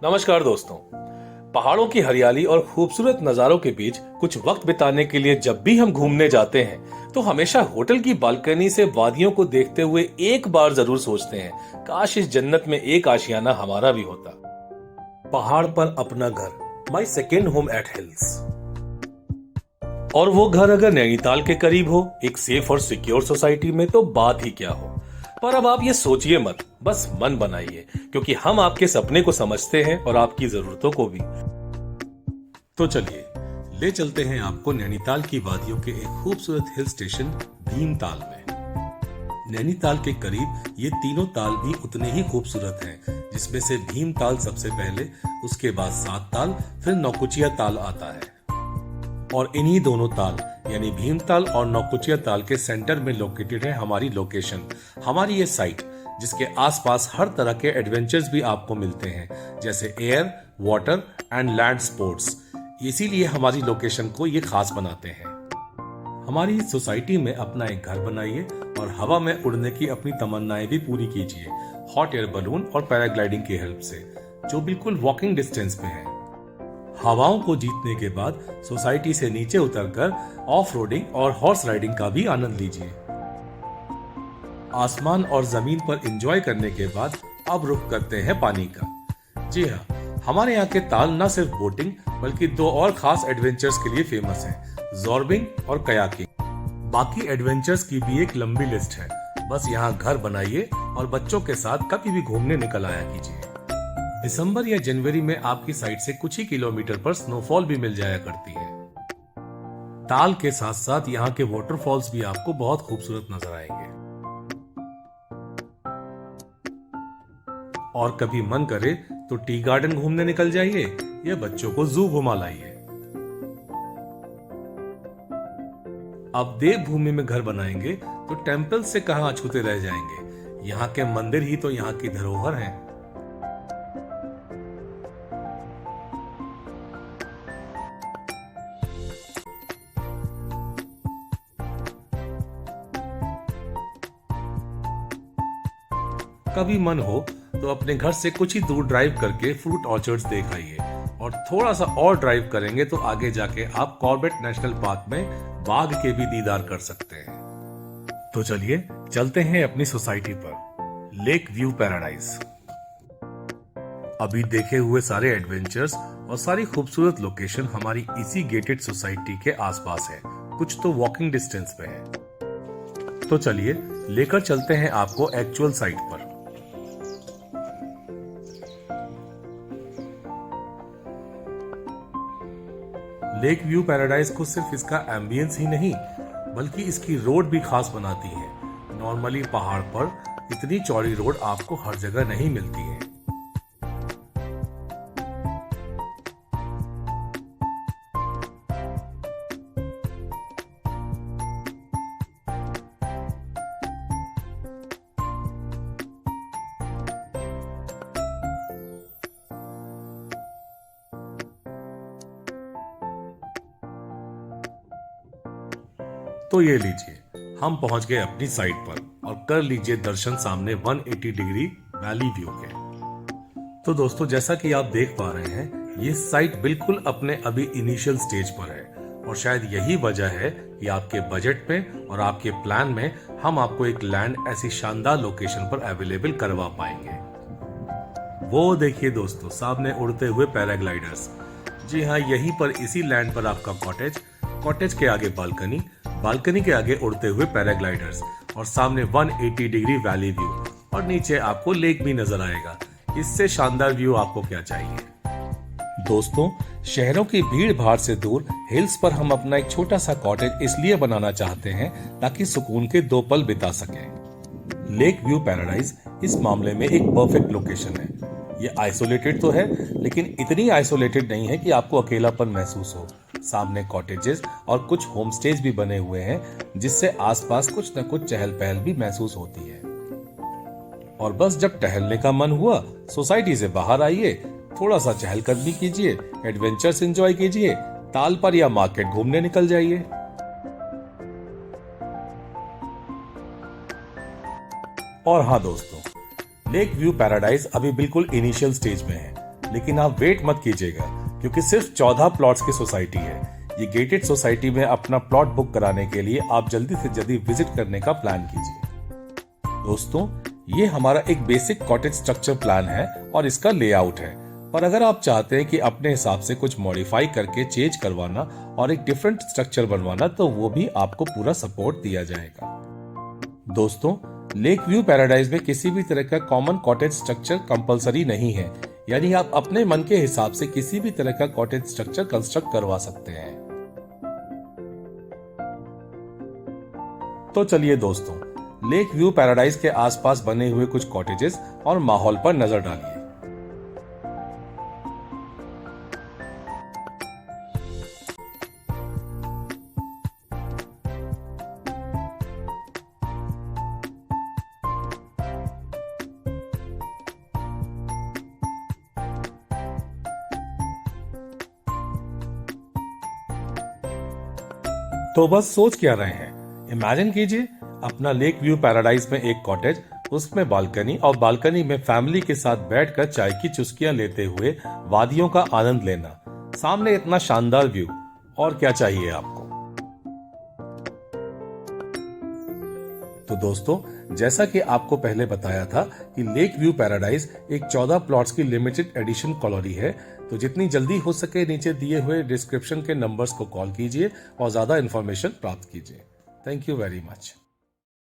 नमस्कार दोस्तों। पहाड़ों की हरियाली और खूबसूरत नज़ारों के बीच कुछ वक्त बिताने के लिए जब भी हम घूमने जाते हैं तो हमेशा होटल की बालकनी से वादियों को देखते हुए एक बार जरूर सोचते हैं, काश इस जन्नत में एक आशियाना हमारा भी होता। पहाड़ पर अपना घर, my second home at hills. और वो घर अगर नैनीताल के करीब हो, एक सेफ और सिक्योर सोसाइटी में, तो बात ही क्या हो। पर अब आप ये सोचिए मत, बस मन बनाइए, क्योंकि हम आपके सपने को समझते हैं और आपकी जरूरतों को भी। तो चलिए ले चलते हैं आपको नैनीताल की वादियों के एक खूबसूरत हिल स्टेशन भीमताल में। नैनीताल के करीब ये तीनों ताल भी उतने ही खूबसूरत हैं, जिसमें से भीमताल सबसे पहले, उसके बाद सात ताल, फिर नौकुचिया ताल आता है। और इन्हीं दोनों ताल यानी भीमताल और नौकुचिया ताल के सेंटर में लोकेटेड है हमारी लोकेशन, हमारी ये साइट, जिसके आसपास हर तरह के एडवेंचर्स भी आपको मिलते हैं, जैसे air, water and land sports. इसीलिए हमारी लोकेशन को ये खास बनाते हैं। हमारी इस सोसाइटी में अपना एक घर बनाइए और हवा में उड़ने की अपनी तमन्नाएं भी पूरी कीजिए, हॉट एयर बलून और पैराग्लाइडिंग की हेल्प से, जो बिल्कुल वॉकिंग डिस्टेंस पे है। हवाओं को जीतने के बाद सोसाइटी से नीचे उतरकर ऑफ रोडिंग और हॉर्स राइडिंग का भी आनंद लीजिए। आसमान और जमीन पर एंजॉय करने के बाद अब रुख करते हैं पानी का। जी हाँ, हमारे यहाँ के ताल न सिर्फ बोटिंग बल्कि दो और खास एडवेंचर्स के लिए फेमस हैं, जॉर्बिंग और कयाकिंग। बाकी एडवेंचर्स की भी एक लंबी लिस्ट है, बस यहाँ घर बनाइए और बच्चों के साथ कभी भी घूमने निकल आया कीजिए। दिसंबर या जनवरी में आपकी साइड से कुछ ही किलोमीटर पर स्नोफॉल भी मिल जाया करती है। ताल के साथ साथ यहाँ के वाटरफॉल्स भी आपको बहुत खूबसूरत नजर आएंगे। और कभी मन करे तो टी गार्डन घूमने निकल जाइए या बच्चों को जू घुमा लाइए। अब देवभूमि में घर बनाएंगे तो टेम्पल से कहां अछूते रह जाएंगे, यहाँ के मंदिर ही तो यहाँ की धरोहर हैं। कभी मन हो तो अपने घर से कुछ ही दूर ड्राइव करके फ्रूट ऑर्चर्ड्स देख आइए, और थोड़ा सा और ड्राइव करेंगे तो आगे जाके आप कॉर्बेट नेशनल पार्क में बाघ के भी दीदार कर सकते हैं। तो चलिए चलते हैं अपनी सोसाइटी पर, लेक व्यू पैराडाइज। अभी देखे हुए सारे एडवेंचर्स और सारी खूबसूरत लोकेशन हमारी इसी गेटेड सोसाइटी के आसपास है, कुछ तो वॉकिंग डिस्टेंस पे है। तो चलिए लेकर चलते हैं आपको एक्चुअल साइट पर। लेक व्यू पैराडाइज को सिर्फ इसका एम्बियंस ही नहीं बल्कि इसकी रोड भी खास बनाती है। नॉर्मली पहाड़ पर इतनी चौड़ी रोड आपको हर जगह नहीं मिलती है। तो ये लीजिए, हम पहुंच गए अपनी साइट पर और कर लीजिए दर्शन सामने 180 डिग्री वैली व्यू के। तो दोस्तों, जैसा कि आप देख पा रहे हैं, ये साइट बिल्कुल अपने अभी इनिशियल स्टेज पर है, और शायद यही वजह है कि आपके बजट में और आपके प्लान में हम आपको एक लैंड ऐसी शानदार लोकेशन पर अवेलेबल करवा पाएंगे। वो देखिए दोस्तों, सामने उड़ते हुए पैराग्लाइडर्स। जी हाँ, यहीं पर इसी लैंड पर आपका कॉटेज, कॉटेज के आगे बालकनी, बालकनी के आगे उड़ते हुए पैराग्लाइडर्स, और सामने 180 डिग्री वैली व्यू, और नीचे आपको लेक भी नजर आएगा। इससे शानदार व्यू आपको क्या चाहिए। दोस्तों, शहरों की भीड़ भाड़ से दूर हिल्स पर हम अपना एक छोटा सा कॉटेज इसलिए बनाना चाहते हैं ताकि सुकून के 2 पल बिता सकें। लेक व्यू पैराडाइज इस मामले में एक परफेक्ट लोकेशन है। ये आइसोलेटेड तो है, लेकिन इतनी आइसोलेटेड नहीं है कि आपको अकेलापन महसूस हो। सामने कॉटेजेस और कुछ होम स्टेज भी बने हुए हैं, जिससे आसपास कुछ न कुछ चहल पहल भी महसूस होती है। और बस जब टहलने का मन हुआ, सोसाइटी से बाहर आइए, थोड़ा सा चहलकदमी कीजिए, एडवेंचर्स एंजॉय कीजिए, ताल पर या मार्केट घूमने निकल जाइए। और हाँ दोस्तों, लेक व्यू पैराडाइज अभी बिल्कुल इनिशियल स्टेज में है। लेकिन आप वेट मत कीजिएगा, क्योंकि सिर्फ 14 प्लॉट्स की सोसाइटी है। ये गेटेड सोसाइटी में अपना प्लॉट बुक कराने के लिए आप जल्दी से जल्दी विजिट करने का प्लान कीजिए। दोस्तों, ये हमारा एक बेसिक कॉटेज स्ट्रक्चर प्लान है और इसका लेआउट है। पर अगर आप चाहते हैं कि अपने हिसाब से कुछ मॉडिफाई करके चेंज करवाना और एक डिफरेंट स्ट्रक्चर बनवाना, तो वो भी आपको पूरा सपोर्ट दिया जाएगा। दोस्तों, लेक व्यू पैराडाइज में किसी भी तरह का कॉमन कॉटेज स्ट्रक्चर कंपलसरी नहीं है, यानी आप अपने मन के हिसाब से किसी भी तरह का कॉटेज स्ट्रक्चर कंस्ट्रक्ट करवा सकते हैं। तो चलिए दोस्तों, लेक व्यू पैराडाइज के आसपास बने हुए कुछ कॉटेजेस और माहौल पर नजर डालिए। तो बस सोच क्या रहे हैं, इमेजिन कीजिए अपना लेक व्यू पैराडाइज में एक कॉटेज, उसमें बालकनी और बालकनी में फैमिली के साथ बैठकर चाय की चुस्कियां लेते हुए वादियों का आनंद लेना। सामने इतना शानदार व्यू, और क्या चाहिए आपको। तो दोस्तों, जैसा कि आपको पहले बताया था कि लेक व्यू पैराडाइज एक 14 प्लॉट्स की लिमिटेड एडिशन कॉलोनी है। तो जितनी जल्दी हो सके नीचे दिए हुए डिस्क्रिप्शन के नंबर्स को कॉल कीजिए और ज्यादा इंफॉर्मेशन प्राप्त कीजिए। Thank you very much.